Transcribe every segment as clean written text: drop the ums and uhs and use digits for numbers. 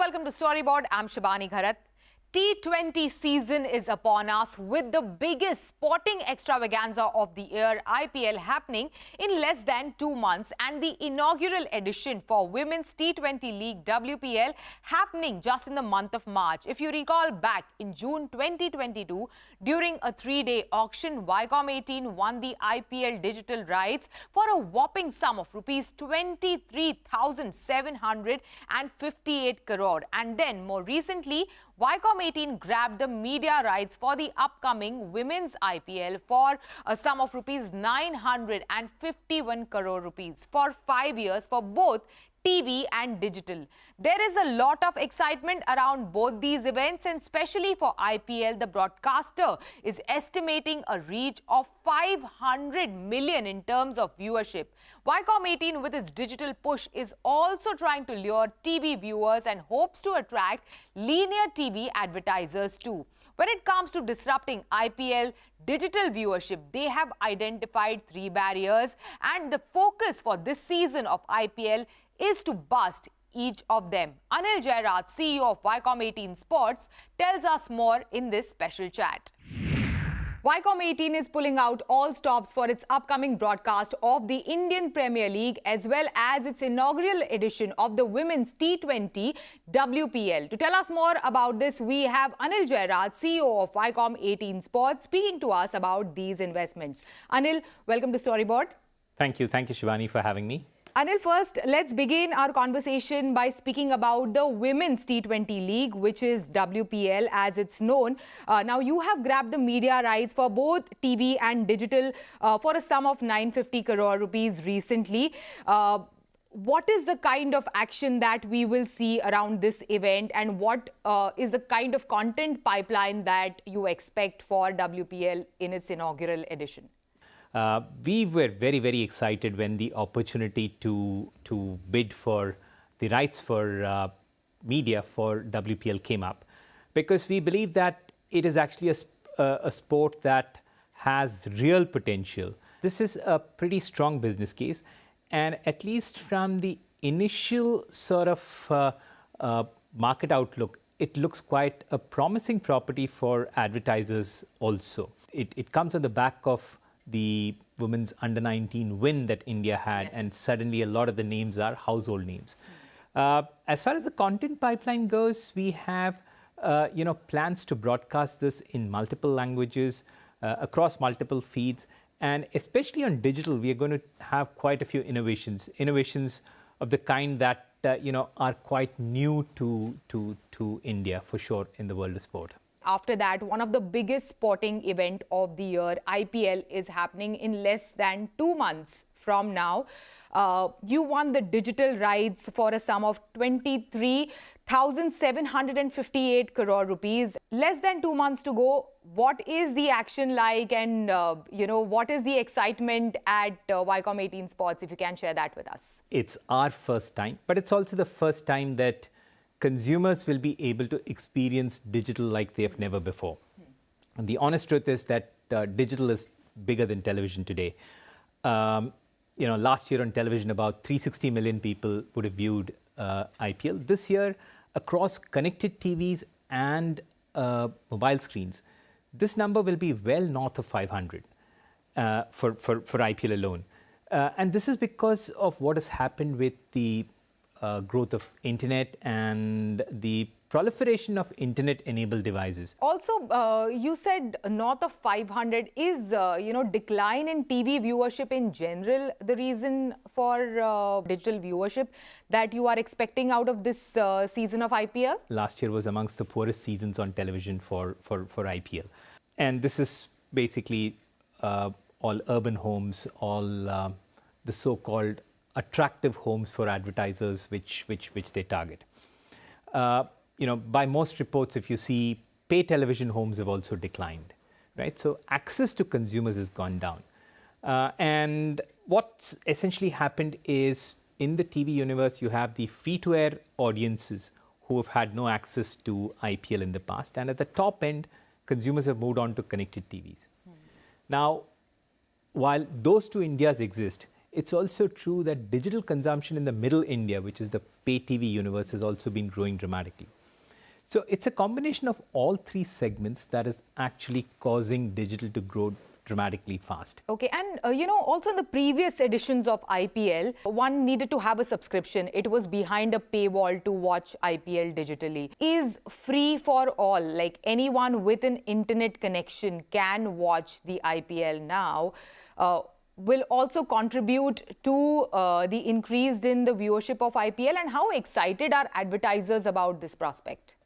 welcome to Storyboard. I'm Shabani Gharat. T20 season is upon us with the biggest sporting extravaganza of the year, IPL, happening in less than 2 months, and the inaugural edition for Women's T20 League WPL happening just in the month of March. If you recall back in June 2022, during a 3-day auction, Viacom18 won the IPL digital rights for a whopping sum of rupees 23,758 crore. And then more recently, Viacom18 grabbed the media rights for the upcoming Women's IPL for a sum of rupees 951 crore rupees for 5 years for both TV and digital. There is a lot of excitement around both these events, and especially for IPL, the broadcaster is estimating a reach of 500 million in terms of viewership. Viacom18 with its digital push is also trying to lure TV viewers and hopes to attract linear TV advertisers too. When it comes to disrupting IPL digital viewership, they have identified 3 barriers, and the focus for this season of IPL is to bust each of them. Anil Jayaraj, CEO of Viacom18 Sports, tells us more in this special chat. Viacom18 is pulling out all stops for its upcoming broadcast of the Indian Premier League as well as its inaugural edition of the Women's T20 WPL. To tell us more about this, we have Anil Jayaraj, CEO of Viacom18 Sports, speaking to us about these investments. Anil, welcome to Storyboard. Thank you, Shivani, for having me. Anil, first, let's begin our conversation by speaking about the Women's T20 League, which is WPL as it's known. Now, you have grabbed the media rights for both TV and digital for a sum of 950 crore rupees recently. What is the kind of action that we will see around this event, and what is the kind of content pipeline that you expect for WPL in its inaugural edition? We were very, very excited when the opportunity to bid for the rights for media for WPL came up, because we believe that it is actually a sport that has real potential. This is a pretty strong business case, and at least from the initial sort of market outlook, it looks quite a promising property for advertisers also. It comes on the back of the women's under-19 win that India had, yes. And suddenly a lot of the names are household names. As far as the content pipeline goes, we have plans to broadcast this in multiple languages, across multiple feeds, and especially on digital, we are going to have quite a few innovations of the kind that are quite new to India for sure in the world of sport. After that, one of the biggest sporting event of the year, IPL, is happening in less than 2 months from now. You won the digital rights for a sum of 23,758 crore rupees. Less than 2 months to go. What is the action like, and what is the excitement at Viacom18 Sports, if you can share that with us? It's our first time, but it's also the first time that consumers will be able to experience digital like they have never before. And the honest truth is that digital is bigger than television today. Last year on television, about 360 million people would have viewed IPL. This year, across connected TVs and mobile screens, this number will be well north of 500 for IPL alone. And this is because of what has happened with the growth of internet and the proliferation of internet-enabled devices. Also, you said north of 500. Is, decline in TV viewership in general the reason for digital viewership that you are expecting out of this season of IPL? Last year was amongst the poorest seasons on television for IPL. And this is basically all urban homes, all the so-called attractive homes for advertisers which they target. By most reports, if you see, pay television homes have also declined, right? So access to consumers has gone down. And what's essentially happened is, in the TV universe, you have the free-to-air audiences who have had no access to IPL in the past. And at the top end, consumers have moved on to connected TVs. Now, while those two Indias exist, it's also true that digital consumption in the middle India, which is the pay TV universe, has also been growing dramatically. So it's a combination of all three segments that is actually causing digital to grow dramatically fast. Okay, and also in the previous editions of IPL, one needed to have a subscription. It was behind a paywall to watch IPL digitally. Is free for all, like anyone with an internet connection can watch the IPL now, will also contribute to the increase in the viewership of IPL, and how excited are advertisers about this prospect?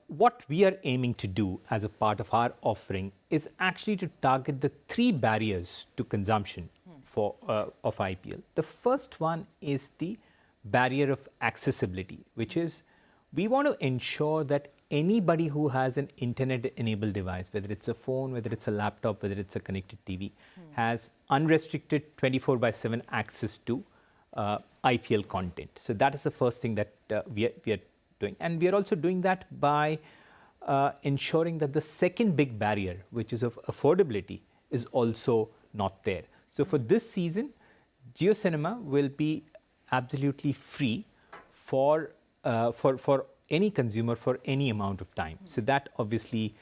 What we are aiming to do as a part of our offering is actually to target the three barriers to consumption of IPL. The first one is the barrier of accessibility, which is we want to ensure that anybody who has an internet-enabled device, whether it's a phone, whether it's a laptop, whether it's a connected TV, has unrestricted 24/7 access to IPL content. So that is the first thing that we are doing. And we are also doing that by ensuring that the second big barrier, which is of affordability, is also not there. So for this season, JioCinema will be absolutely free for any consumer for any amount of time. So that obviously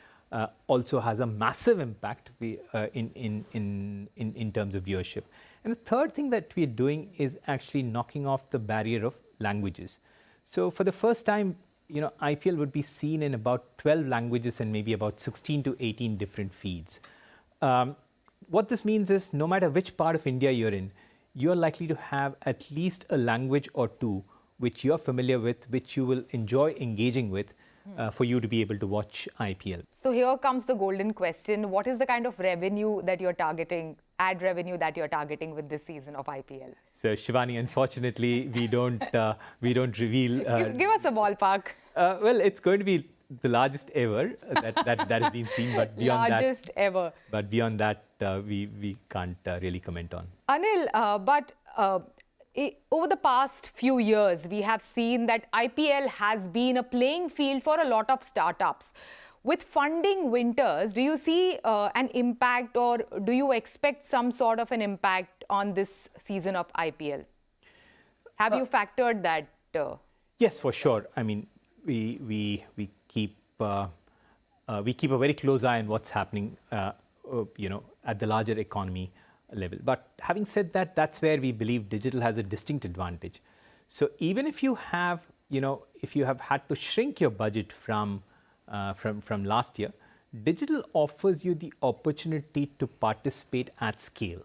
also has a massive impact in terms of viewership. And the third thing that we are doing is actually knocking off the barrier of languages. So for the first time, IPL would be seen in about 12 languages and maybe about 16 to 18 different feeds. What this means is no matter which part of India you're in, you're likely to have at least a language or two which you're familiar with, which you will enjoy engaging with for you to be able to watch IPL. So here comes the golden question. What is the kind of revenue that you're targeting, ad revenue that you're targeting with this season of IPL? So Shivani, unfortunately, we don't reveal. Give us a ballpark. Well, it's going to be the largest ever that has been seen, but beyond largest ever. But beyond that, we can't really comment on. Anil, over the past few years, we have seen that IPL has been a playing field for a lot of startups. With funding winters, do you see an impact, or do you expect some sort of an impact on this season of IPL? Have you factored that? Yes, for sure. I mean, we keep a very close eye on what's happening, at the larger economy level. But having said that, that's where we believe digital has a distinct advantage. So even if you have, had to shrink your budget from last year, digital offers you the opportunity to participate at scale,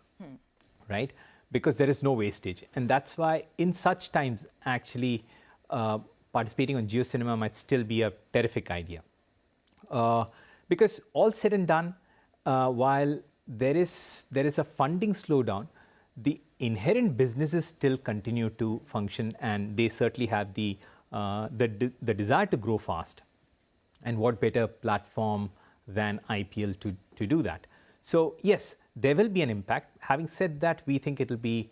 right? Because there is no wastage. And that's why in such times, actually, participating on JioCinema might still be a terrific idea. Because all said and done, while there is a funding slowdown, the inherent businesses still continue to function, and they certainly have the desire to grow fast. And what better platform than IPL to do that? So yes, there will be an impact. Having said that, we think it will be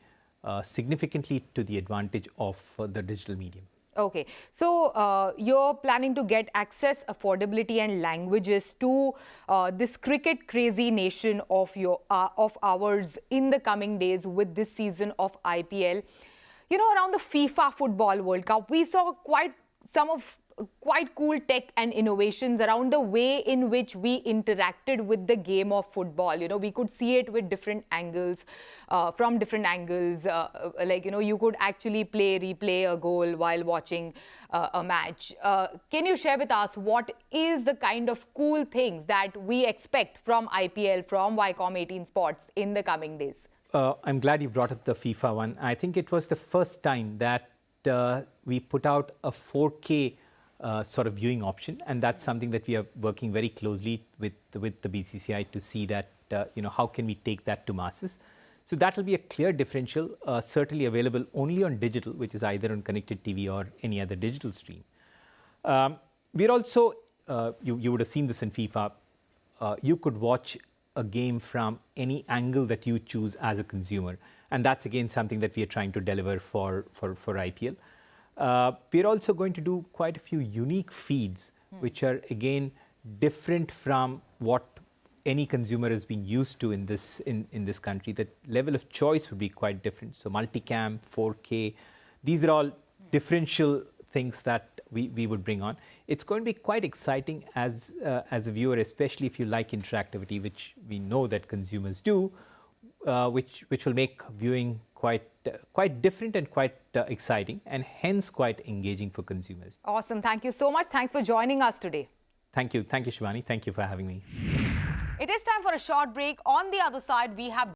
significantly to the advantage of the digital medium. Okay, so you're planning to get access, affordability and languages to this cricket crazy nation of ours in the coming days with this season of IPL. Around the FIFA Football World Cup, we saw quite cool tech and innovations around the way in which we interacted with the game of football. We could see it with different angles, from different angles. You could actually replay a goal while watching a match. Can you share with us what is the kind of cool things that we expect from IPL, from Viacom18 Sports in the coming days? I'm glad you brought up the FIFA one. I think it was the first time that we put out a 4K sort of viewing option, and that's something that we are working very closely with the BCCI to see that how can we take that to masses. So that will be a clear differential, certainly available only on digital, which is either on connected TV or any other digital stream. We're also, you would have seen this in FIFA, you could watch a game from any angle that you choose as a consumer, and that's again something that we are trying to deliver for IPL. We're also going to do quite a few unique feeds, which are again different from what any consumer has been used to in this country. The level of choice would be quite different. So multicam, 4K, these are all differential things that we would bring on. It's going to be quite exciting as a viewer, especially if you like interactivity, which we know that consumers do, which will make viewing quite different and quite exciting, and hence quite engaging for consumers. Awesome. Thank you so much. Thanks for joining us today. Thank you, Shivani. Thank you for having me. It is time for a short break. On the other side, we have